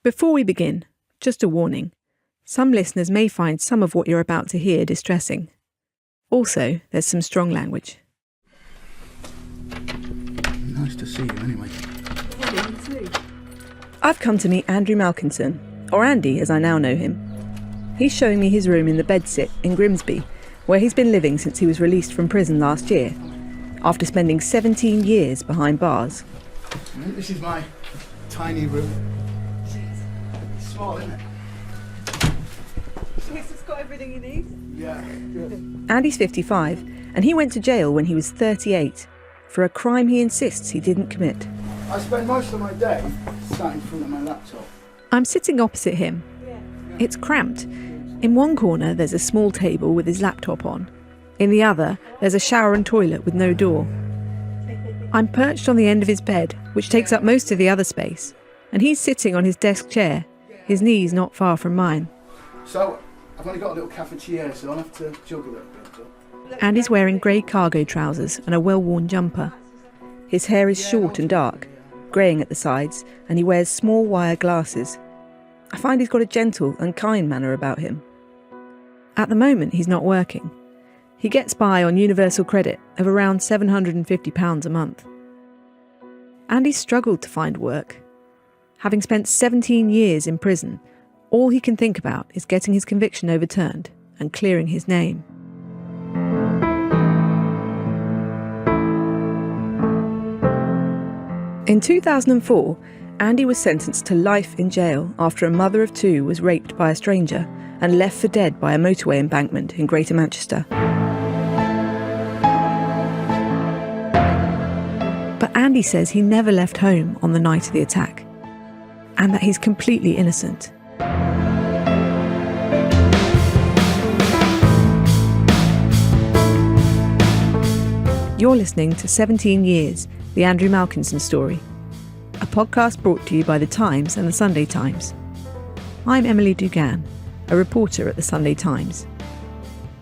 Before we begin, just a warning. Some listeners may find some of what you're about to hear distressing. Also, there's some strong language. Nice to see you anyway. Yeah, you too. I've come to meet Andrew Malkinson, or Andy as I now know him. He's showing me his room in the Bedsit in Grimsby, where he's been living since he was released from prison last year, after spending 17 years behind bars. This is my tiny room. It's small, isn't it? It's got everything you need. Yeah, good. Andy's 55, and he went to jail when he was 38 for a crime he insists he didn't commit. I spend most of my day sat in front of my laptop. I'm sitting opposite him. It's cramped. In one corner there's a small table with his laptop on. In the other there's a shower and toilet with no door. I'm perched on the end of his bed, which takes up most of the other space, and he's sitting on his desk chair, his knees not far from mine. So, I've only got a little cafetiere, so I'll have to jog a little bit. Andy's wearing grey cargo trousers and a well-worn jumper. His hair is short and dark, greying at the sides, and he wears small wire glasses. I find he's got a gentle and kind manner about him. At the moment, he's not working. He gets by on universal credit of around £750 a month. Andy struggled to find work. Having spent 17 years in prison, all he can think about is getting his conviction overturned and clearing his name. In 2004, Andy was sentenced to life in jail after a mother of two was raped by a stranger and left for dead by a motorway embankment in Greater Manchester. But Andy says he never left home on the night of the attack, and that he's completely innocent. You're listening to 17 Years, the Andrew Malkinson story, a podcast brought to you by The Times and The Sunday Times. I'm Emily Dugan, a reporter at The Sunday Times.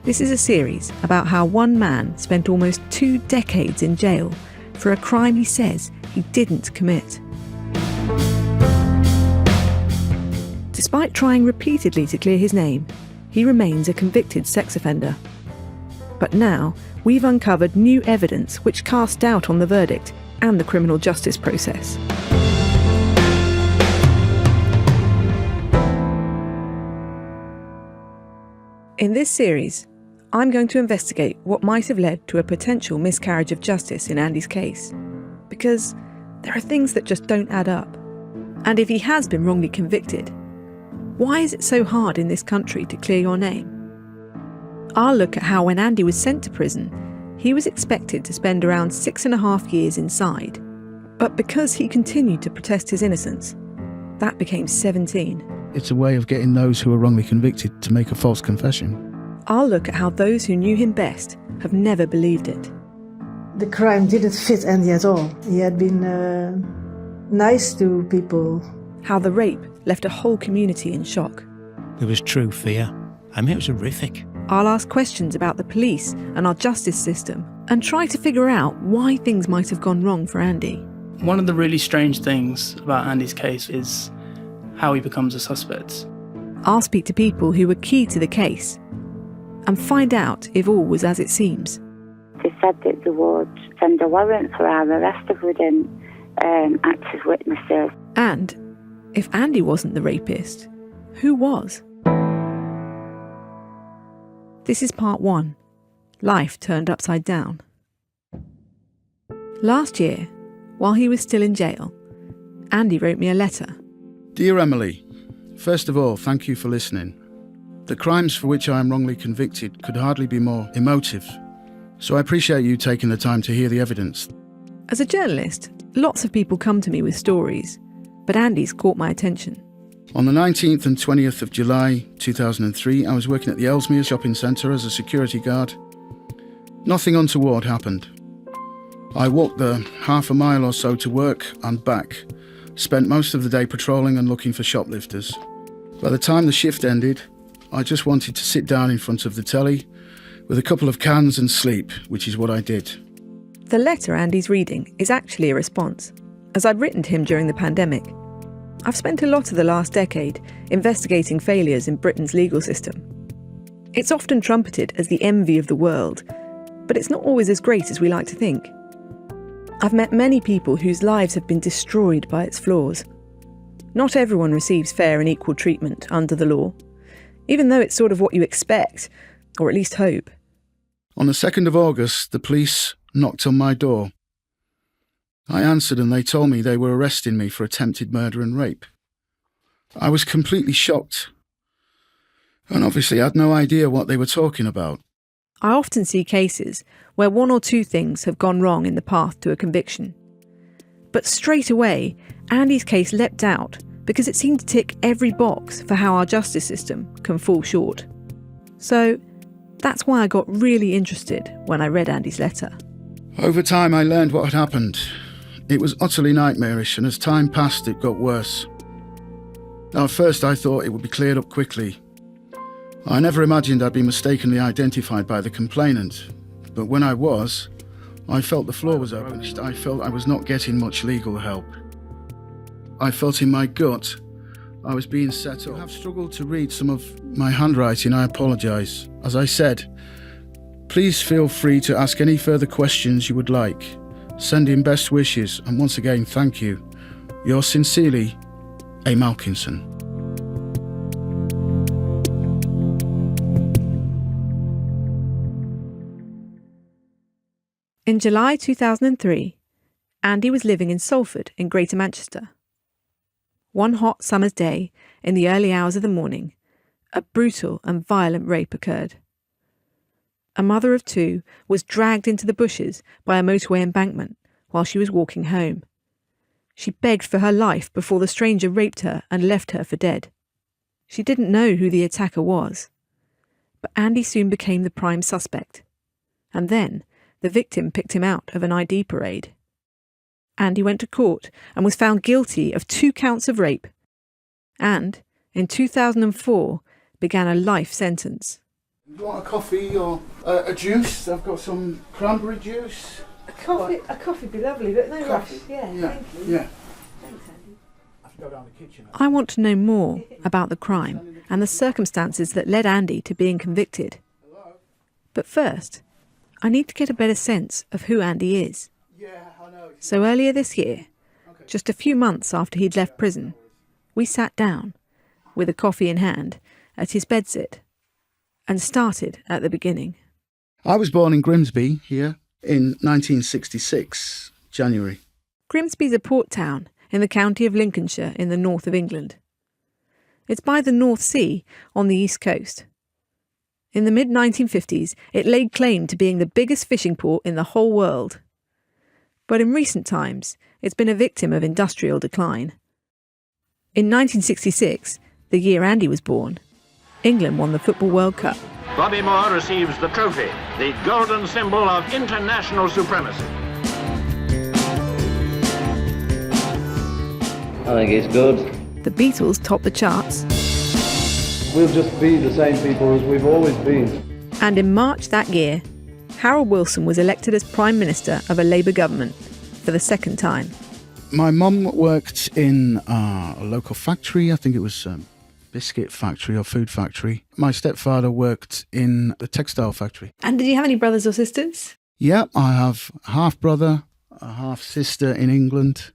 This is a series about how one man spent almost 2 decades in jail for a crime he says he didn't commit. Despite trying repeatedly to clear his name, he remains a convicted sex offender. But now, we've uncovered new evidence which casts doubt on the verdict and the criminal justice process. In this series, I'm going to investigate what might have led to a potential miscarriage of justice in Andy's case. Because there are things that just don't add up. And if he has been wrongly convicted, why is it so hard in this country to clear your name? I'll look at how when Andy was sent to prison, he was expected to spend around 6.5 years inside. But because he continued to protest his innocence, that became 17. It's a way of getting those who are wrongly convicted to make a false confession. I'll look at how those who knew him best have never believed it. The crime didn't fit Andy at all. He had been nice to people. How the rape left a whole community in shock. There was true fear. I mean, it was horrific. I'll ask questions about the police and our justice system and try to figure out why things might have gone wrong for Andy. One of the really strange things about Andy's case is how he becomes a suspect. I'll speak to people who were key to the case and find out if all was as it seems. They said that they would send a warrant for our arrest if we didn't act as witnesses. And if Andy wasn't the rapist, who was? This is part 1, Life Turned Upside Down. Last year, while he was still in jail, Andy wrote me a letter. Dear Emily, first of all, thank you for listening. The crimes for which I am wrongly convicted could hardly be more emotive, so I appreciate you taking the time to hear the evidence. As a journalist, lots of people come to me with stories, but Andy's caught my attention. On the 19th and 20th of July 2003, I was working at the Ellesmere shopping centre as a security guard. Nothing untoward happened. I walked the half a mile or so to work and back, spent most of the day patrolling and looking for shoplifters. By the time the shift ended, I just wanted to sit down in front of the telly with a couple of cans and sleep, which is what I did. The letter Andy's reading is actually a response, as I'd written to him during the pandemic. I've spent a lot of the last decade investigating failures in Britain's legal system. It's often trumpeted as the envy of the world, but it's not always as great as we like to think. I've met many people whose lives have been destroyed by its flaws. Not everyone receives fair and equal treatment under the law, even though it's sort of what you expect, or at least hope. On the 2nd of August, the police knocked on my door. I answered and they told me they were arresting me for attempted murder and rape. I was completely shocked, and obviously had no idea what they were talking about. I often see cases where one or two things have gone wrong in the path to a conviction. But straight away, Andy's case leapt out because it seemed to tick every box for how our justice system can fall short. So that's why I got really interested when I read Andy's letter. Over time, I learned what had happened. It was utterly nightmarish, and as time passed, it got worse. At first, I thought it would be cleared up quickly. I never imagined I'd be mistakenly identified by the complainant, but when I was, I felt the floor was open. I felt I was not getting much legal help. I felt in my gut I was being set up. I have struggled to read some of my handwriting. I apologise. As I said, please feel free to ask any further questions you would like. Send in best wishes, and once again, thank you. Yours sincerely, A. Malkinson. In July 2003, Andy was living in Salford in Greater Manchester. One hot summer's day, in the early hours of the morning, a brutal and violent rape occurred. A mother of two was dragged into the bushes by a motorway embankment while she was walking home. She begged for her life before the stranger raped her and left her for dead. She didn't know who the attacker was, but Andy soon became the prime suspect. And then the victim picked him out of an ID parade. Andy went to court and was found guilty of 2 counts of rape, and in 2004 began a life sentence. You want a coffee or a juice? I've got some cranberry juice. A coffee would be lovely, but no Coffee? rush. Yeah, Yeah, thank you. yeah. Thanks, Andy. I have to go down the kitchen. I want to know more about the crime and the circumstances that led Andy to being convicted. But first, I need to get a better sense of who Andy is. Yeah, I know. So earlier this year, just a few months after he'd left prison, we sat down, with a coffee in hand, at his bedsit, and started at the beginning. I was born in Grimsby, here, in 1966, January. Grimsby's a port town in the county of Lincolnshire in the north of England. It's by the North Sea on the east coast. In the mid-1950s, it laid claim to being the biggest fishing port in the whole world. But in recent times, it's been a victim of industrial decline. In 1966, the year Andy was born, England won the Football World Cup. Bobby Moore receives the trophy, the golden symbol of international supremacy. I think it's good. The Beatles topped the charts. We'll just be the same people as we've always been. And in March that year, Harold Wilson was elected as Prime Minister of a Labour government for the second time. My mum worked in a local factory. I think it was a biscuit factory or food factory. My stepfather worked in the textile factory. And did you have any brothers or sisters? Yeah, I have a half-brother, a half-sister in England,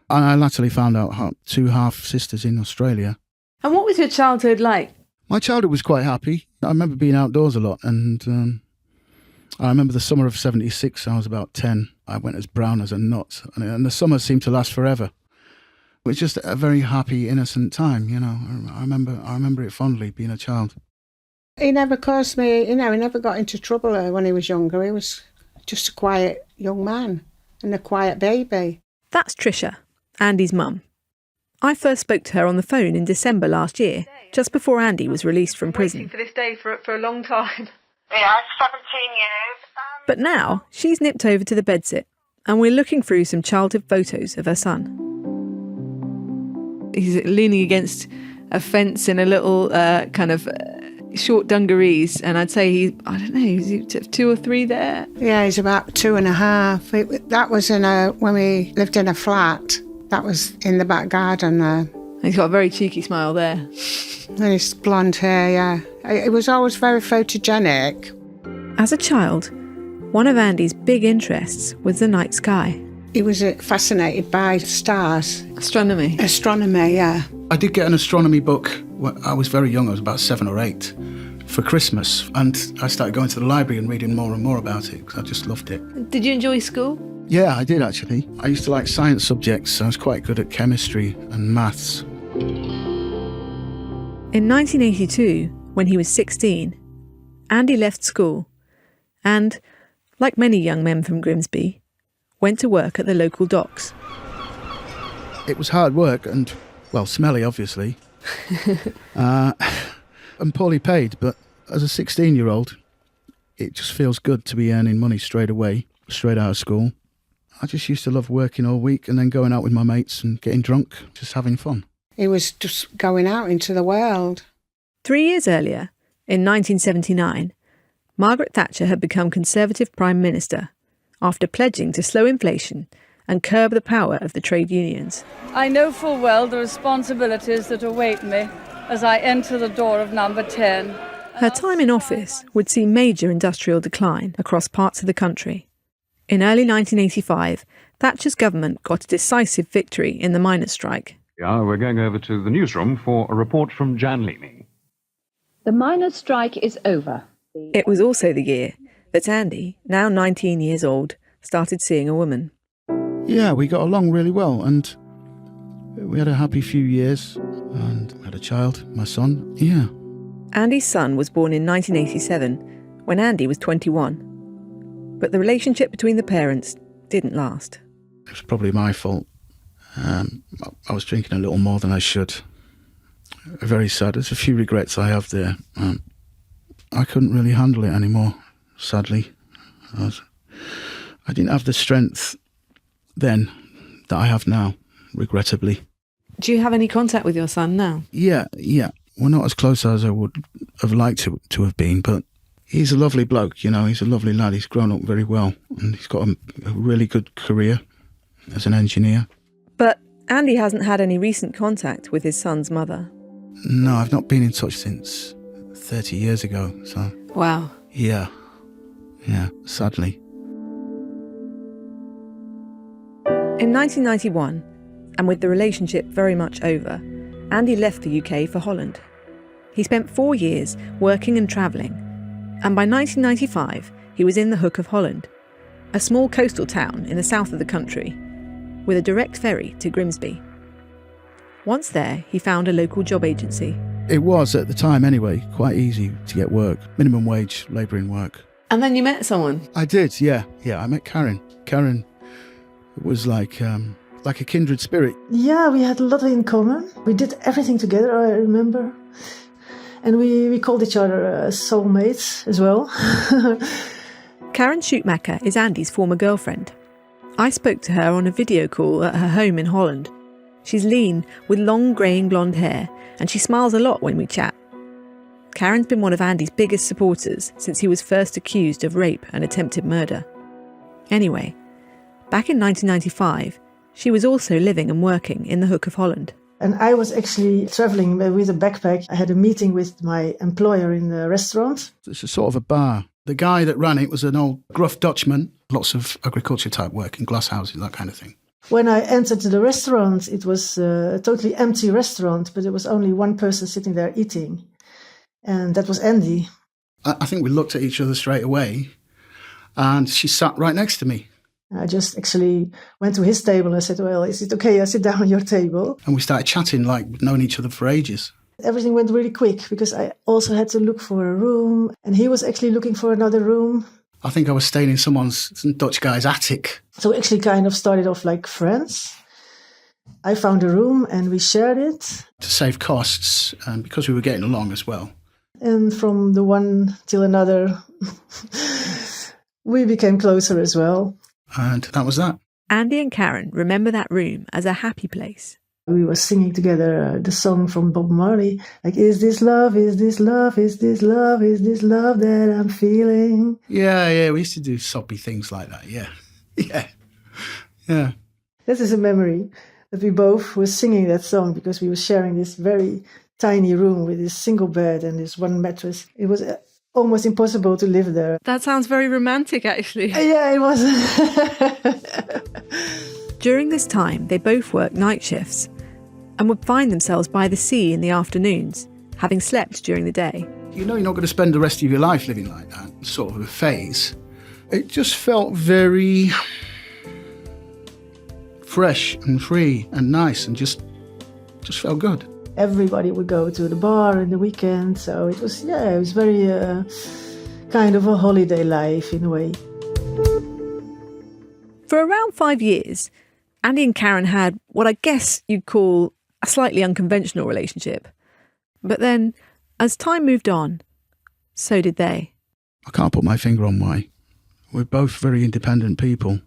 and I latterly found out 2 half-sisters in Australia. And what was your childhood like? My childhood was quite happy. I remember being outdoors a lot, and I remember the summer of 76, I was about 10. I went as brown as a nut, and the summer seemed to last forever. It was just a very happy, innocent time, you know. I remember it fondly, being a child. He never caused me, he never got into trouble when he was younger. He was just a quiet young man and a quiet baby. That's Tricia, Andy's mum. I first spoke to her on the phone in December last year, just before Andy was released from prison. Waiting for this day for a long time. Yeah, 17 years. But now, she's nipped over to the bedsit, and we're looking through some childhood photos of her son. He's leaning against a fence in a little short dungarees, and I'd say he's 2 or 3 there. Yeah, he's about 2.5. That was when we lived in a flat. That was in the back garden there. He's got a very cheeky smile there. And his blonde hair, yeah. It was always very photogenic. As a child, one of Andy's big interests was the night sky. He was fascinated by stars. Astronomy. Astronomy, yeah. I did get an astronomy book when I was very young. I was about 7 or 8 for Christmas. And I started going to the library and reading more and more about it because I just loved it. Did you enjoy school? Yeah, I did actually. I used to like science subjects. I was quite good at chemistry and maths. In 1982, when he was 16, Andy left school and, like many young men from Grimsby, went to work at the local docks. It was hard work and, well, smelly, obviously, and poorly paid. But as a 16-year-old, it just feels good to be earning money straight away, straight out of school. I just used to love working all week and then going out with my mates and getting drunk, just having fun. He was just going out into the world. 3 years earlier, in 1979, Margaret Thatcher had become Conservative Prime Minister after pledging to slow inflation and curb the power of the trade unions. I know full well the responsibilities that await me as I enter the door of number 10. Her time in office would see major industrial decline across parts of the country. In early 1985, Thatcher's government got a decisive victory in the miners' strike. Yeah, we're going over to the newsroom for a report from Jan Leeming. The miners' strike is over. It was also the year that Andy, now 19 years old, started seeing a woman. Yeah, we got along really well and we had a happy few years and we had a child, my son, yeah. Andy's son was born in 1987 when Andy was 21. But the relationship between the parents didn't last. It was probably my fault. I was drinking a little more than I should. Very sad. There's a few regrets I have there. I couldn't really handle it anymore, sadly. I didn't have the strength then that I have now, regrettably. Do you have any contact with your son now? Yeah. We're not as close as I would have liked to have been, but he's a lovely bloke, you know. He's a lovely lad. He's grown up very well and he's got a really good career as an engineer. But Andy hasn't had any recent contact with his son's mother. No, I've not been in touch since 30 years ago, so... Wow. Yeah, sadly. In 1991, and with the relationship very much over, Andy left the UK for Holland. He spent 4 years working and travelling, and by 1995 he was in the Hook of Holland, a small coastal town in the south of the country, with a direct ferry to Grimsby. Once there, he found a local job agency. It was, at the time anyway, quite easy to get work. Minimum wage, labouring work. And then you met someone? I did, yeah. I met Karen. Karen was like a kindred spirit. Yeah, we had a lot in common. We did everything together, I remember. And we called each other soulmates as well. Karen Schumacher is Andy's former girlfriend. I spoke to her on a video call at her home in Holland. She's lean, with long greying blonde hair, and she smiles a lot when we chat. Karen's been one of Andy's biggest supporters since he was first accused of rape and attempted murder. Anyway, back in 1995, she was also living and working in the Hook of Holland. And I was actually travelling with a backpack. I had a meeting with my employer in the restaurant. It's a sort of a bar. The guy that ran it was an old gruff Dutchman, lots of agriculture type work in glass houses, that kind of thing. When I entered the restaurant, it was a totally empty restaurant, but there was only one person sitting there eating. And that was Andy. I think we looked at each other straight away, and she sat right next to me. I just actually went to his table and I said, well, is it okay I sit down on your table? And we started chatting like we'd known each other for ages. Everything went really quick because I also had to look for a room, and he was actually looking for another room. I think I was staying in some Dutch guy's attic. So we actually kind of started off like friends. I found a room and we shared it. To save costs, and because we were getting along as well. And from the one till another, we became closer as well. And that was that. Andy and Karen remember that room as a happy place. We were singing together the song from Bob Marley, like, is this love, is this love, is this love, is this love that I'm feeling? Yeah, we used to do soppy things like that, yeah. This is a memory that we both were singing that song because we were sharing this very tiny room with this single bed and this one mattress. It was almost impossible to live there. That sounds very romantic, actually. Yeah, it was. During this time, they both worked night shifts and would find themselves by the sea in the afternoons, having slept during the day. You know you're not going to spend the rest of your life living like that, sort of a phase. It just felt very fresh and free and nice and just felt good. Everybody would go to the bar in the weekend, so it was very kind of a holiday life in a way. For around 5 years, Andy and Karen had what I guess you'd call a slightly unconventional relationship. But then, as time moved on, so did they. I can't put my finger on why. We're both very independent people.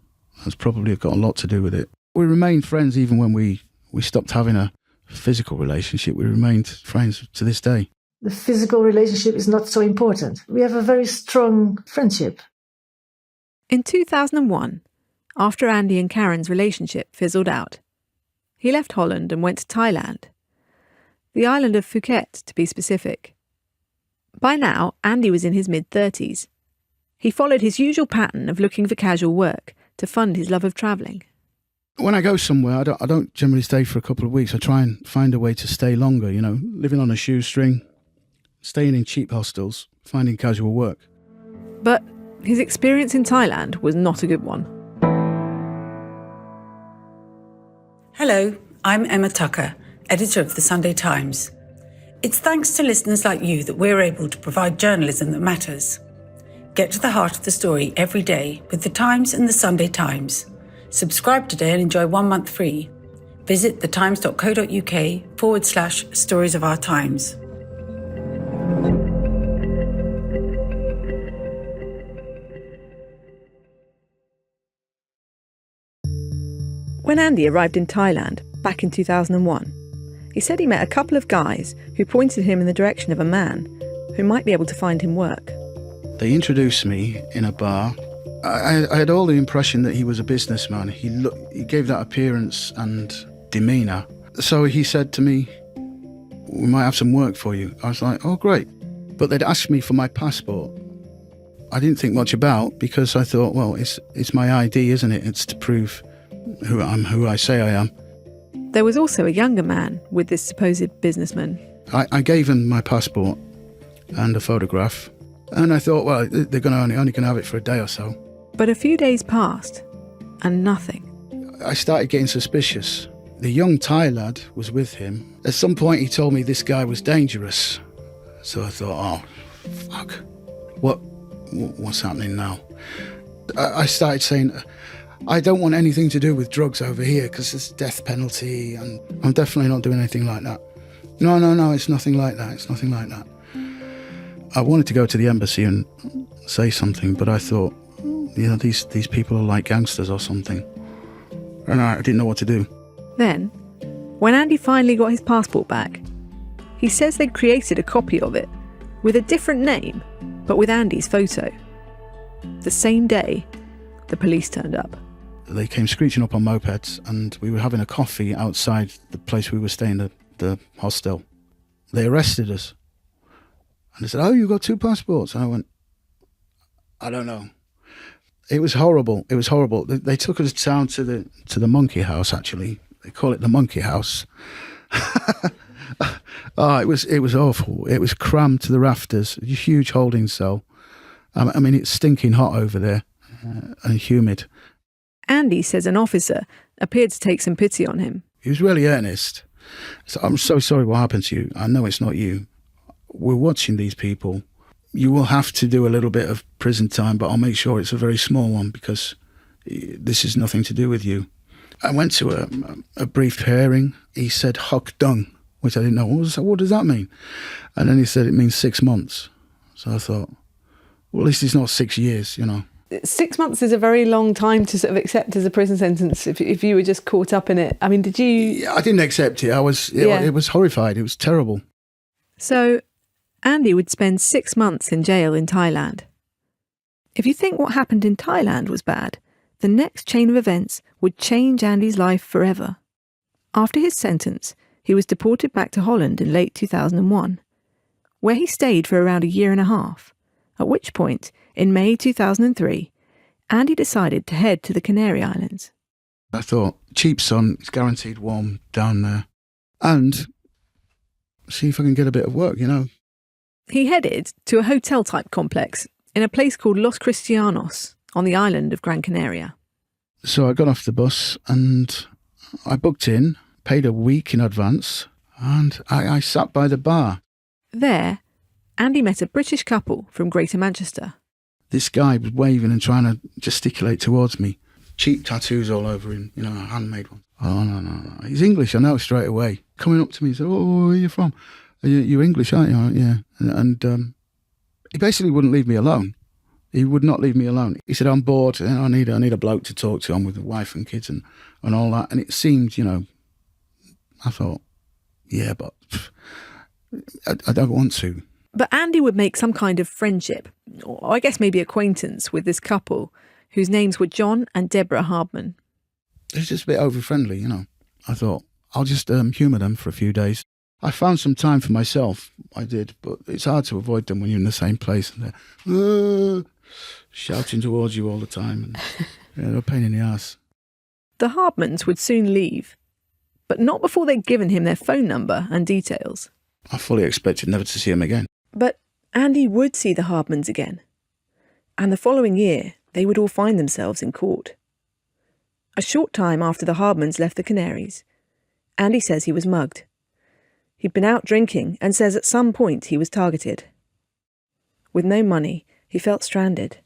That's probably got a lot to do with it. We remained friends even when we stopped having a physical relationship. We remained friends to this day. The physical relationship is not so important. We have a very strong friendship. In 2001, after Andy and Karen's relationship fizzled out, he left Holland and went to Thailand. The island of Phuket, to be specific. By now, Andy was in his mid-30s. He followed his usual pattern of looking for casual work to fund his love of travelling. When I go somewhere, I don't generally stay for a couple of weeks. I try and find a way to stay longer, living on a shoestring, staying in cheap hostels, finding casual work. But his experience in Thailand was not a good one. Hello, I'm Emma Tucker, editor of The Sunday Times. It's thanks to listeners like you that we're able to provide journalism that matters. Get to the heart of the story every day with The Times and The Sunday Times. Subscribe today and enjoy 1 month free. Visit thetimes.co.uk/stories of our times. When Andy arrived in Thailand back in 2001, he said he met a couple of guys who pointed him in the direction of a man who might be able to find him work. They introduced me in a bar. I had all the impression that he was a businessman. He gave that appearance and demeanour. So he said to me, "We might have some work for you." I was like, "Oh, great." But they'd asked me for my passport. I didn't think much about, because I thought, well, it's my ID, isn't it? It's to prove who I say I am. There was also a younger man with this supposed businessman. I gave him my passport and a photograph, and I thought, well, they're only going to have it for a day or so. But a few days passed, and nothing. I started getting suspicious. The young Thai lad was with him. At some point he told me this guy was dangerous. So I thought, oh, fuck. What's happening now? I started saying, I don't want anything to do with drugs over here because there's death penalty, and I'm definitely not doing anything like that. No, it's nothing like that. It's nothing like that. I wanted to go to the embassy and say something, but I thought, these people are like gangsters or something. And I didn't know what to do. Then, when Andy finally got his passport back, he says they'd created a copy of it with a different name, but with Andy's photo. The same day, the police turned up. They came screeching up on mopeds, and we were having a coffee outside the place we were staying, the hostel. They arrested us. And they said, "Oh, you got 2 passports?" And I went, "I don't know." It was horrible. It was horrible. They took us down to the monkey house, actually. They call it the monkey house. Oh, it was awful. It was crammed to the rafters, a huge holding cell. I mean, it's stinking hot over there and humid. Andy says an officer appeared to take some pity on him. He was really earnest. So, "I'm so sorry what happened to you. I know it's not you. We're watching these people. You will have to do a little bit of prison time, but I'll make sure it's a very small one because this is nothing to do with you." I went to a brief hearing. He said "Hock dung," which I didn't know. What does that mean? And then he said it means 6 months. So I thought, well, at least it's not 6 years, 6 months is a very long time to sort of accept as a prison sentence if you were just caught up in it. I mean, did you... Yeah, I didn't accept it. It was horrified. It was terrible. So Andy would spend 6 months in jail in Thailand. If you think what happened in Thailand was bad, the next chain of events would change Andy's life forever. After his sentence, he was deported back to Holland in late 2001, where he stayed for around a year and a half, at which point, in May 2003, Andy decided to head to the Canary Islands. I thought, cheap sun, it's guaranteed warm down there, and see if I can get a bit of work, you know. He headed to a hotel-type complex in a place called Los Cristianos on the island of Gran Canaria. So I got off the bus and I booked in, paid a week in advance, and I sat by the bar. There, Andy met a British couple from Greater Manchester. This guy was waving and trying to gesticulate towards me. Cheap tattoos all over him, you know, handmade ones. Oh, no. He's English, I know straight away. Coming up to me, he said, "Oh, where are you from? You're English, aren't you?" "Yeah." And he basically wouldn't leave me alone. He would not leave me alone. He said, "I'm bored. I need a bloke to talk to. I'm with a wife and kids and all that." And it seemed, you know, I thought, yeah, but I don't want to. But Andy would make some kind of friendship, or I guess maybe acquaintance, with this couple, whose names were John and Deborah Hardman. It was just a bit over-friendly, you know. I thought, I'll just humour them for a few days. I found some time for myself, I did, but it's hard to avoid them when you're in the same place and they're shouting towards you all the time. And they're a pain in the ass. The Hardmans would soon leave, but not before they'd given him their phone number and details. I fully expected never to see him again. But Andy would see the Hardmans again. And the following year, they would all find themselves in court. A short time after the Hardmans left the Canaries, Andy says he was mugged. He'd been out drinking and says at some point he was targeted. With no money, he felt stranded.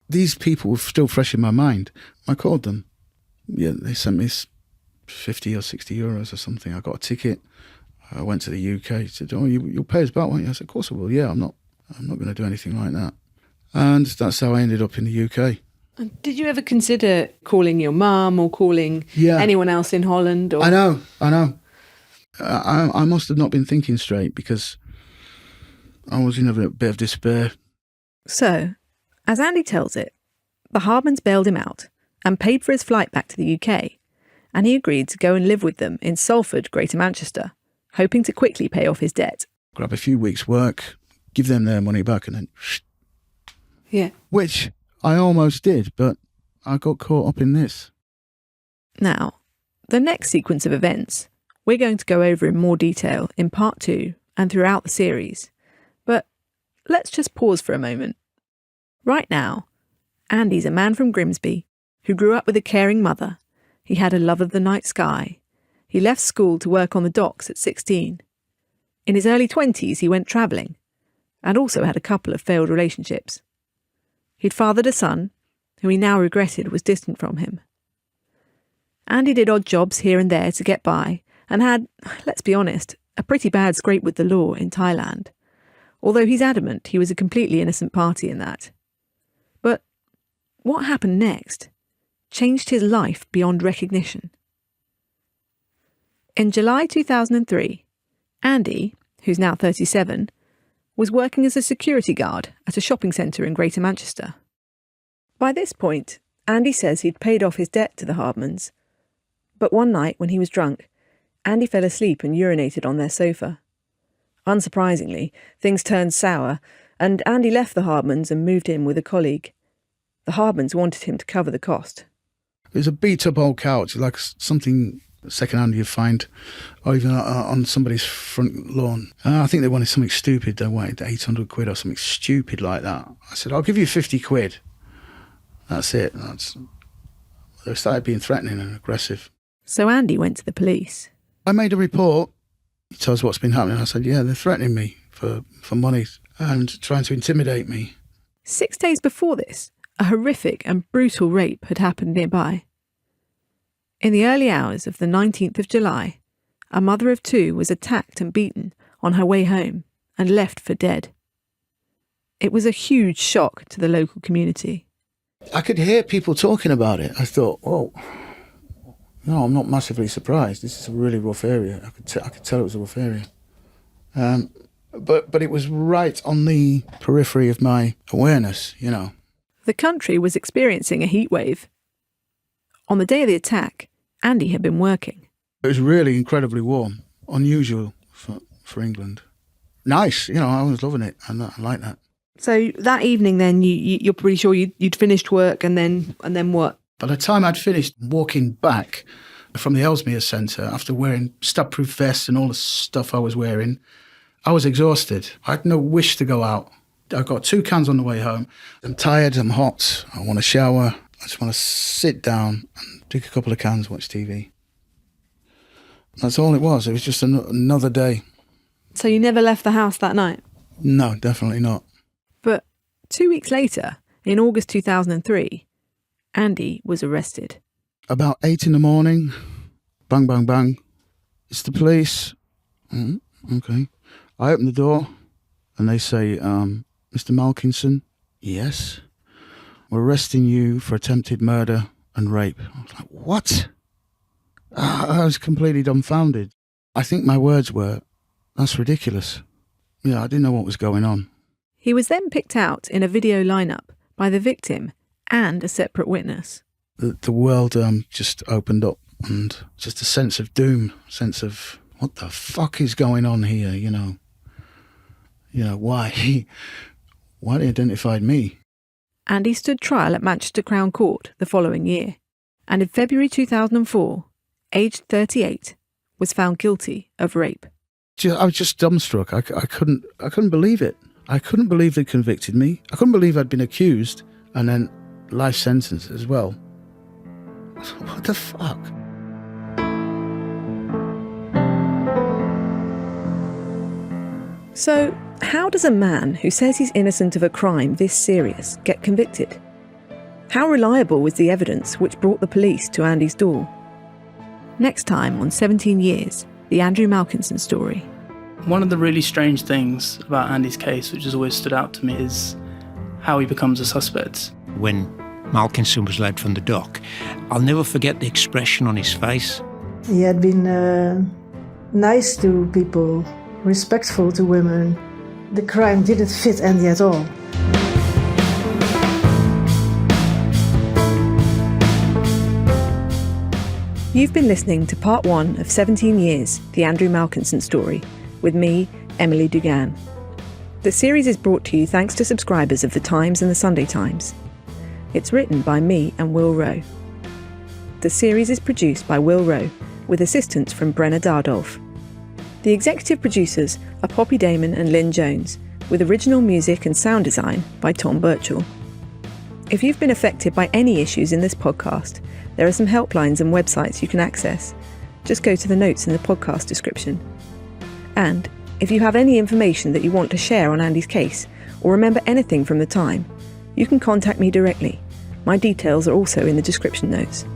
These people were still fresh in my mind. I called them. Yeah, they sent me 50 or 60 euros or something. I got a ticket. I went to the UK. He said, "Oh, you'll pay us back, won't you?" I said, "Of course I will. Yeah, I'm not going to do anything like that." And that's how I ended up in the UK. And did you ever consider calling your mum or calling anyone else in Holland? Or? I know. I must have not been thinking straight because I was in a bit of despair. So, as Andy tells it, the Hardmans bailed him out and paid for his flight back to the UK, and he agreed to go and live with them in Salford, Greater Manchester, hoping to quickly pay off his debt. Grab a few weeks' work, give them their money back, and then... Yeah. Which I almost did, but I got caught up in this. Now, the next sequence of events we're going to go over in more detail in part 2 and throughout the series. But let's just pause for a moment. Right now, Andy's a man from Grimsby who grew up with a caring mother. He had a love of the night sky. He left school to work on the docks at 16. In his early 20s, he went travelling and also had a couple of failed relationships. He'd fathered a son, who he now regretted was distant from him. Andy did odd jobs here and there to get by and had, let's be honest, a pretty bad scrape with the law in Thailand, although he's adamant he was a completely innocent party in that. But what happened next changed his life beyond recognition. In July 2003, Andy, who's now 37, was working as a security guard at a shopping centre in Greater Manchester. By this point, Andy says he'd paid off his debt to the Hardmans, but one night when he was drunk, Andy fell asleep and urinated on their sofa. Unsurprisingly, things turned sour, and Andy left the Hardmans and moved in with a colleague. The Hardmans wanted him to cover the cost. It was a beat-up old couch, like something second-hand you'd find, or even on somebody's front lawn. I think they wanted something stupid. They wanted 800 quid or something stupid like that. I said, "I'll give you 50 quid. That's it." They started being threatening and aggressive. So Andy went to the police. I made a report. He told us what's been happening. I said, "Yeah, they're threatening me for money and trying to intimidate me." 6 days before this, a horrific and brutal rape had happened nearby. In the early hours of the 19th of July, a mother of 2 was attacked and beaten on her way home and left for dead. It was a huge shock to the local community. I could hear people talking about it. I thought, "Oh, no, I'm not massively surprised. This is a really rough area." I could tell it was a rough area. But it was right on the periphery of my awareness, you know. The country was experiencing a heat wave. On the day of the attack, Andy had been working. It was really incredibly warm, unusual for England. Nice, I was loving it. I like that. So that evening then, you're pretty sure you'd finished work and then what? By the time I'd finished walking back from the Ellesmere Centre, after wearing stab-proof vests and all the stuff I was wearing, I was exhausted. I had no wish to go out. I got 2 cans on the way home. I'm tired, I'm hot, I want to shower. I just want to sit down and drink a couple of cans, watch TV. That's all it was. It was just another day. So you never left the house that night? No, definitely not. But 2 weeks later, in August 2003, Andy was arrested. About 8 a.m, bang, bang, bang. It's the police. Okay. I open the door and they say, Mr. Malkinson, yes, we're arresting you for attempted murder and rape. I was like, what? I was completely dumbfounded. I think my words were, that's ridiculous. I didn't know what was going on. He was then picked out in a video lineup by the victim and a separate witness. The world just opened up, and just a sense of doom, sense of, what the fuck is going on here, why? Why they identified me? Andy stood trial at Manchester Crown Court the following year, and in February 2004, aged 38, was found guilty of rape. I was just dumbstruck. I couldn't believe it. I couldn't believe they convicted me. I couldn't believe I'd been accused and then life sentence as well. What the fuck? So, how does a man who says he's innocent of a crime this serious get convicted? How reliable was the evidence which brought the police to Andy's door? Next time on 17 Years, the Andrew Malkinson story. One of the really strange things about Andy's case, which has always stood out to me, is how he becomes a suspect. When Malkinson was led from the dock, I'll never forget the expression on his face. He had been nice to people, respectful to women. The crime didn't fit Andy at all. You've been listening to part 1 of 17 Years, the Andrew Malkinson story, with me, Emily Dugan. The series is brought to you thanks to subscribers of The Times and The Sunday Times. It's written by me and Will Rowe. The series is produced by Will Rowe, with assistance from Brenna Dardolph. The executive producers are Poppy Damon and Lynn Jones, with original music and sound design by Tom Birchall. If you've been affected by any issues in this podcast, there are some helplines and websites you can access. Just go to the notes in the podcast description. And if you have any information that you want to share on Andy's case, or remember anything from the time, you can contact me directly. My details are also in the description notes.